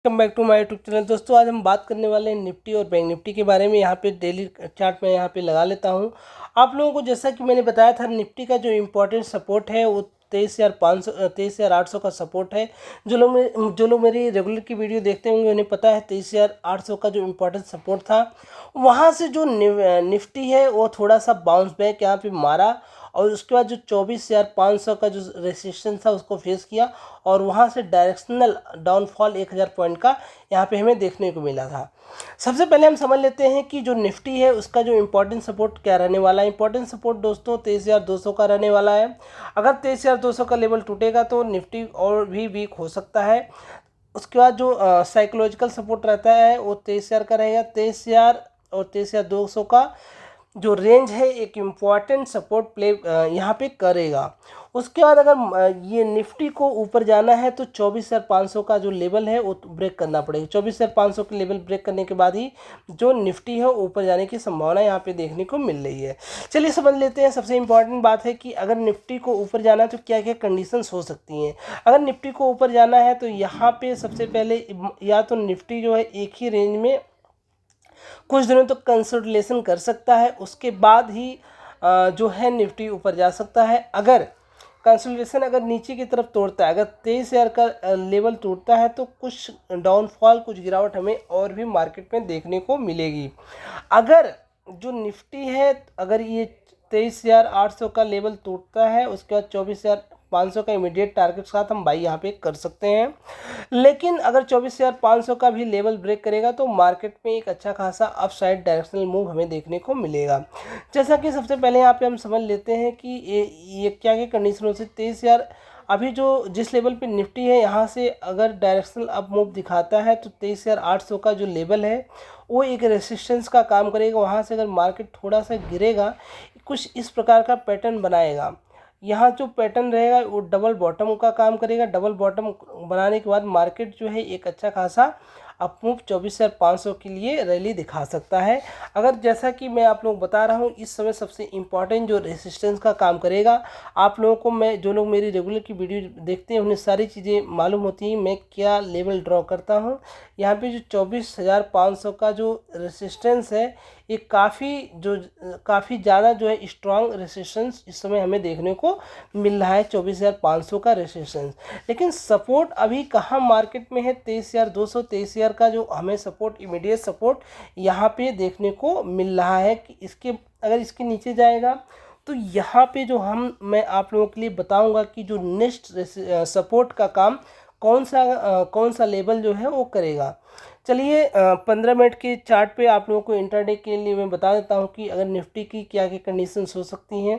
Welcome back to my YouTube channel. दोस्तों आज हम बात करने वाले हैं निफ्टी और बैंक निफ्टी के बारे में। यहाँ पे डेली चार्ट में यहाँ पे लगा लेता हूँ आप लोगों को। जैसा कि मैंने बताया था, निफ्टी का जो इम्पोर्टेंट सपोर्ट है वो 23,500 23,800 का सपोर्ट है। जो लोग मेरी रेगुलर की वीडियो देखते होंगे उन्हें पता है 23,800 का जो इम्पोर्टेंट सपोर्ट था, वहाँ से जो निफ्टी है वो थोड़ा सा बाउंस बैक यहाँ पे मारा और उसके बाद जो 24,500 का जो रेसिस्टेंस था उसको फेस किया और वहाँ से डायरेक्शनल डाउनफॉल 1,000 पॉइंट का यहाँ पे हमें देखने को मिला था। सबसे पहले हम समझ लेते हैं कि जो निफ्टी है उसका जो इम्पोर्टेंट सपोर्ट क्या रहने वाला है। इंपॉर्टेंट सपोर्ट दोस्तों 23,200 का रहने वाला है। अगर 23,200 का लेवल टूटेगा तो निफ्टी और भी वीक हो सकता है। उसके बाद जो साइकोलॉजिकल सपोर्ट रहता है वो 23,000 का रहेगा। 23,000 और 23,200 का जो रेंज है एक इम्पॉर्टेंट सपोर्ट प्ले यहाँ पे करेगा। उसके बाद अगर ये निफ्टी को ऊपर जाना है तो 24,500 का जो लेवल है वो ब्रेक करना पड़ेगा। 24,500 के लेवल ब्रेक करने के बाद ही जो निफ्टी है ऊपर जाने की संभावना यहाँ पे देखने को मिल रही है। चलिए समझ लेते हैं। सबसे इम्पॉर्टेंट बात है कि अगर निफ्टी को ऊपर जाना है तो क्या क्या कंडीशंस हो सकती हैं। अगर निफ्टी को ऊपर जाना है तो यहाँ पे सबसे पहले या तो निफ्टी जो है एक ही रेंज में कुछ दिनों तक कंसोलिडेशन कर सकता है, उसके बाद ही जो है निफ्टी ऊपर जा सकता है। अगर कंसोलिडेशन अगर नीचे की तरफ तोड़ता है, अगर 23,000 का लेवल टूटता है तो कुछ डाउनफॉल, कुछ गिरावट हमें और भी मार्केट में देखने को मिलेगी। अगर जो निफ्टी है अगर ये 23,800 का लेवल टूटता है उसके बाद 24,500 का इमीडिएट टारगेट के साथ हम बाई यहाँ पे कर सकते हैं। लेकिन अगर 24,500 का भी लेवल ब्रेक करेगा तो मार्केट में एक अच्छा खासा अपसाइड डायरेक्शनल मूव हमें देखने को मिलेगा। जैसा कि सबसे पहले यहाँ पे हम समझ लेते हैं कि ये क्या क्या कंडीशन हो सकती है। 23,000 अभी जो जिस लेवल पे निफ्टी है यहाँ से अगर डायरेक्शनल अप मूव दिखाता है तो 23,800 का जो लेवल है वो एक रेसिस्टेंस का काम करेगा। वहाँ से अगर मार्केट थोड़ा सा गिरेगा, कुछ इस प्रकार का पैटर्न बनाएगा। यहाँ जो पैटर्न रहेगा वो डबल बॉटम का काम करेगा। डबल बॉटम बनाने के बाद मार्केट जो है एक अच्छा खासा अप मूव 24,500 के लिए रैली दिखा सकता है। अगर जैसा कि मैं आप लोग बता रहा हूँ इस समय सबसे इम्पॉर्टेंट जो रेसिस्टेंस का काम करेगा, आप लोगों को मैं जो लोग मेरी रेगुलर की वीडियो देखते हैं उन्हें सारी चीज़ें मालूम होती हैं मैं क्या लेवल ड्रॉ करता हूँ। यहाँ पे जो 24,500 का जो रेसिस्टेंस है ये काफ़ी ज़्यादा जो है स्ट्रॉन्ग रेसिस्टेंस इस समय हमें देखने को मिल रहा है। 24,500 का रेसिस्टेंस, लेकिन सपोर्ट अभी कहाँ मार्केट में है 23,200 23,000 का जो हमें सपोर्ट, इमीडिएट सपोर्ट यहाँ पे देखने को मिल रहा है कि अगर इसके नीचे जाएगा तो यहाँ पे जो मैं आप लोगों के लिए बताऊंगा कि जो नेक्स्ट सपोर्ट का काम कौन सा लेवल जो है वो करेगा। चलिए 15 मिनट के चार्ट पे आप लोगों को इंट्राडे के लिए मैं बता देता हूँ कि अगर निफ्टी की क्या क्या कंडीशंस हो सकती हैं।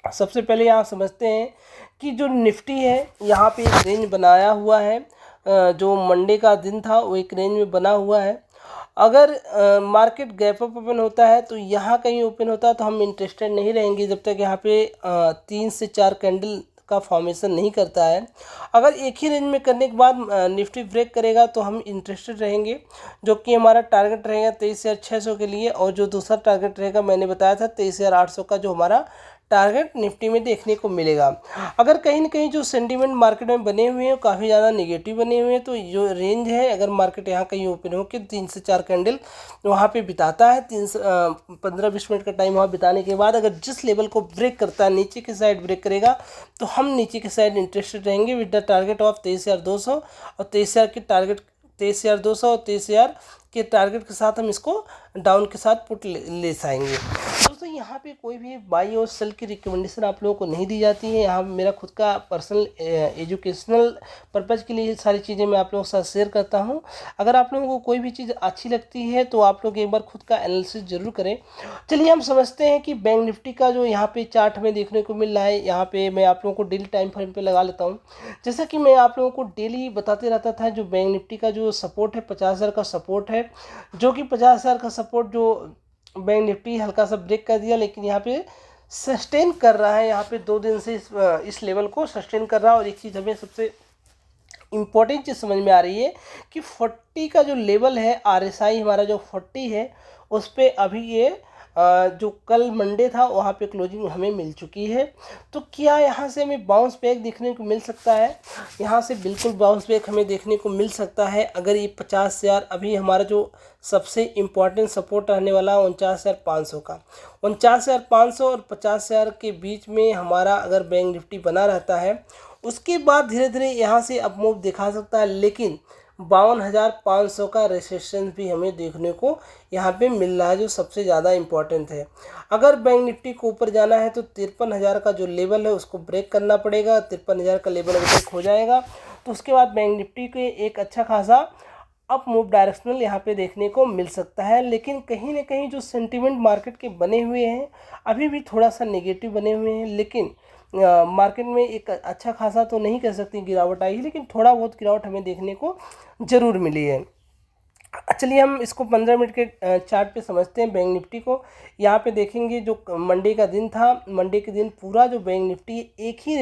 सबसे पहले यहाँ समझते हैं कि जो निफ्टी है यहाँ पे एक रेंज बनाया हुआ है। जो मंडे का दिन था वो एक रेंज में बना हुआ है। अगर मार्केट गैप अप ओपन होता है तो यहाँ कहीं ओपन होता है तो हम इंटरेस्टेड नहीं रहेंगे जब तक यहाँ पे 3 से 4 कैंडल का फॉर्मेशन नहीं करता है। अगर एक ही रेंज में करने के बाद निफ्टी ब्रेक करेगा तो हम इंटरेस्टेड रहेंगे, जो कि हमारा टारगेट रहेगा 23,600 के लिए। और जो दूसरा टारगेट रहेगा मैंने बताया था 23,800 का जो हमारा टारगेट निफ्टी में देखने को मिलेगा। अगर कहीं ना कहीं जो सेंटीमेंट मार्केट में बने हुए हैं काफ़ी ज़्यादा नेगेटिव बने हुए हैं तो जो रेंज है अगर मार्केट यहाँ कहीं ओपन हो के 3 से 4 कैंडल वहाँ पे बिताता है, 3 से 15-20 मिनट का टाइम वहाँ बिताने के बाद अगर जिस लेवल को ब्रेक करता है, नीचे की साइड ब्रेक करेगा तो हम नीचे की साइड इंटरेस्टेड रहेंगे विद द टारगेट ऑफ 23,200 और 23,000 के टारगेट 23,200 और 23,000 के टारगेट के साथ हम इसको डाउन के साथ पुट ले आएंगे। दोस्तों यहाँ पे कोई भी बाई और सेल की रिकमेंडेशन आप लोगों को नहीं दी जाती है। यहाँ मेरा खुद का पर्सनल एजुकेशनल पर्पज़ के लिए सारी चीज़ें मैं आप लोगों के साथ शेयर करता हूँ। अगर आप लोगों को कोई भी चीज़ अच्छी लगती है तो आप लोग एक बार खुद का एनालिसिस जरूर करें। चलिए हम समझते हैं कि बैंक निफ्टी का जो यहाँ पे चार्ट हमें देखने को मिल रहा है, यहाँ पे मैं आप लोगों को डेली टाइम फ्रेम पे लगा लेता हूँ। जैसा कि मैं आप लोगों को डेली बताते रहता था जो बैंक निफ्टी का जो सपोर्ट है 50,000 का सपोर्ट है, जो कि 50,000 का सपोर्ट जो बैंक निफ्टी हल्का सा ब्रेक कर दिया लेकिन यहाँ पे सस्टेन कर रहा है। यहाँ पे 2 दिन से इस लेवल को सस्टेन कर रहा है। और एक चीज़ हमें सबसे इम्पोर्टेंट चीज़ समझ में आ रही है कि 40 का जो लेवल है RSI हमारा जो 40 है उस पर अभी ये जो कल मंडे था वहाँ पे क्लोजिंग हमें मिल चुकी है। तो क्या यहाँ से हमें बाउंस बैक देखने को मिल सकता है? यहाँ से बिल्कुल बाउंस बैक हमें देखने को मिल सकता है अगर ये 50,000, अभी हमारा जो सबसे इम्पॉर्टेंट सपोर्ट रहने वाला 49,500 का, 49,500 और 50,000 के बीच में हमारा अगर बैंक निफ्टी बना रहता है, उसके बाद धीरे धीरे यहाँ से अप मूव दिखा सकता है। लेकिन 52,500 का रेजिस्टेंस भी हमें देखने को यहाँ पे मिल रहा है, जो सबसे ज़्यादा इम्पॉर्टेंट है। अगर बैंक निफ्टी को ऊपर जाना है तो 53,000 का जो लेवल है उसको ब्रेक करना पड़ेगा। 53,000 का लेवल अगर ब्रेक हो जाएगा तो उसके बाद बैंक निफ्टी के एक अच्छा खासा अप मूव डायरेक्शनल यहाँ पे देखने को मिल सकता है। लेकिन कहीं ना कहीं जो सेंटीमेंट मार्केट के बने हुए हैं अभी भी थोड़ा सा नेगेटिव बने हुए हैं। लेकिन मार्केट में एक अच्छा खासा तो नहीं कह सकती गिरावट आई है, लेकिन थोड़ा बहुत गिरावट हमें देखने को ज़रूर मिली है। चलिए हम इसको 15 मिनट के चार्ट पे समझते हैं बैंक निफ्टी को। यहाँ पे देखेंगे जो मंडे का दिन था, मंडे के दिन पूरा जो बैंक निफ्टी एक ही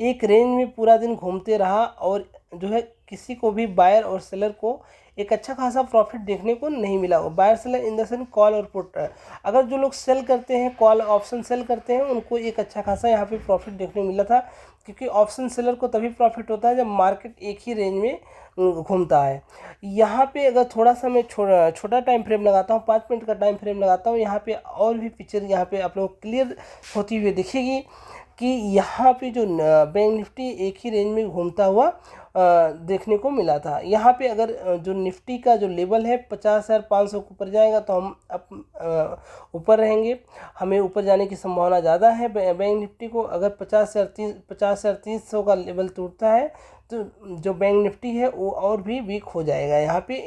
एक रेंज में पूरा दिन घूमते रहा और जो है किसी को भी बायर और सेलर को एक अच्छा खासा प्रॉफिट देखने को नहीं मिला। Buyer seller in the sense call और पुट, अगर जो लोग सेल करते हैं, कॉल ऑप्शन सेल करते हैं, उनको एक अच्छा खासा यहाँ पे प्रॉफिट देखने को मिला था। क्योंकि ऑप्शन सेलर को तभी प्रॉफिट होता है जब मार्केट एक ही रेंज में घूमता है। यहाँ पे अगर थोड़ा सा मैं छोटा टाइम फ्रेम लगाता हूँ, 5 मिनट का टाइम फ्रेम लगाता हूँ, यहाँ पे और भी पिक्चर यहाँ पे आप लोग क्लियर होती हुई दिखेगी कि यहाँ पे जो बैंक निफ्टी एक ही रेंज में घूमता हुआ देखने को मिला था। यहाँ पे अगर जो निफ्टी का जो लेवल है 50,500 के ऊपर जाएगा तो हम ऊपर रहेंगे, हमें ऊपर जाने की संभावना ज़्यादा है। बैंक निफ्टी को अगर 50,300 का लेवल टूटता है तो जो बैंक निफ्टी है वो और भी वीक हो जाएगा यहाँ पे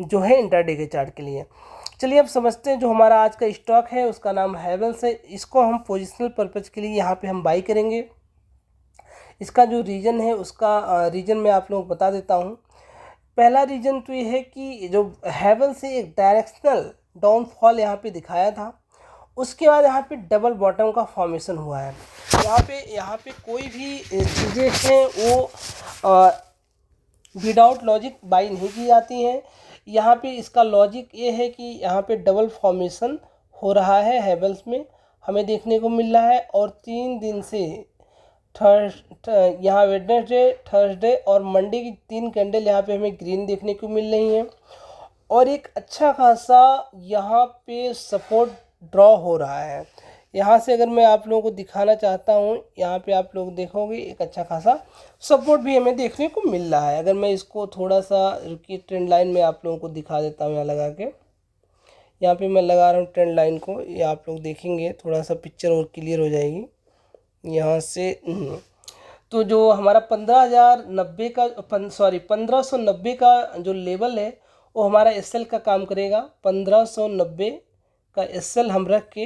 जो है इंट्राडे के चार्ट के लिए। चलिए अब समझते हैं जो हमारा आज का स्टॉक है उसका नाम हैवेल्स है। इसको हम पोजिशनल पर्पज़ के लिए यहाँ पे हम बाई करेंगे। इसका जो रीज़न है उसका रीज़न मैं आप लोगों को बता देता हूँ। पहला रीज़न तो ये है कि जो हैवेल्स से एक डायरेक्शनल डाउनफॉल यहाँ पे दिखाया था, उसके बाद यहाँ पे डबल बॉटम का फॉर्मेशन हुआ है। यहाँ पे कोई भी चीज़ें हैं वो विदाउट लॉजिक बाई नहीं की जाती हैं। यहाँ पे इसका लॉजिक ये है कि यहाँ पे डबल फॉर्मेशन हो रहा है हैवेल्स में, हमें देखने को मिल रहा है। और 3 दिन से यहाँ वेडनेसडे, थर्सडे और मंडे की 3 कैंडल यहाँ पे हमें ग्रीन देखने को मिल रही हैं। और एक अच्छा खासा यहाँ पे सपोर्ट ड्रॉ हो रहा है। यहाँ से अगर मैं आप लोगों को दिखाना चाहता हूँ, यहाँ पे आप लोग देखोगे एक अच्छा खासा सपोर्ट भी हमें देखने को मिल रहा है। अगर मैं इसको थोड़ा सा रुकी ट्रेंड लाइन में आप लोगों को दिखा देता हूँ, यहाँ लगा के, यहाँ पे मैं लगा रहा हूँ ट्रेंड लाइन को, ये आप लोग देखेंगे थोड़ा सा पिक्चर और क्लियर हो जाएगी यहाँ से। तो जो हमारा 1590 का जो लेवल है वो हमारा एसएल का काम करेगा। 1590 का एसएल हम रख के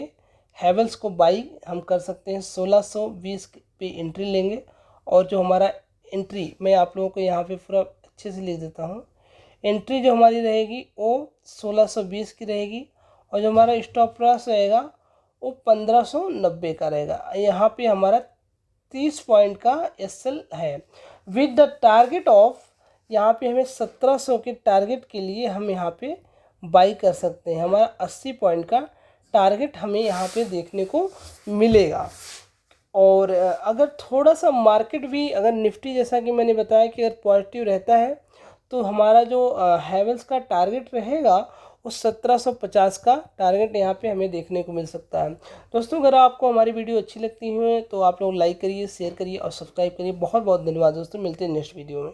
हैवेल्स को बाई हम कर सकते हैं। 1620 पे एंट्री लेंगे और जो हमारा एंट्री मैं आप लोगों को यहाँ पे पूरा अच्छे से लिख देता हूँ। एंट्री जो हमारी रहेगी वो 1620 की रहेगी और जो हमारा स्टॉप लॉस रहेगा वो 1590 का रहेगा। यहाँ पे हमारा 30 पॉइंट का एसएल है विद द टारगेट ऑफ, यहाँ पे हमें 1700 के टारगेट के लिए हम यहाँ पे बाई कर सकते हैं। हमारा 80 पॉइंट का टारगेट हमें यहाँ पे देखने को मिलेगा। और अगर थोड़ा सा मार्केट भी अगर निफ्टी जैसा कि मैंने बताया कि अगर पॉजिटिव रहता है तो हमारा जो हैवेल्स का टारगेट रहेगा उस 1750 का टारगेट यहाँ पे हमें देखने को मिल सकता है। दोस्तों अगर आपको हमारी वीडियो अच्छी लगती है तो आप लोग लाइक करिए, शेयर करिए और सब्सक्राइब करिए। बहुत बहुत धन्यवाद दोस्तों, मिलते हैं नेक्स्ट वीडियो में।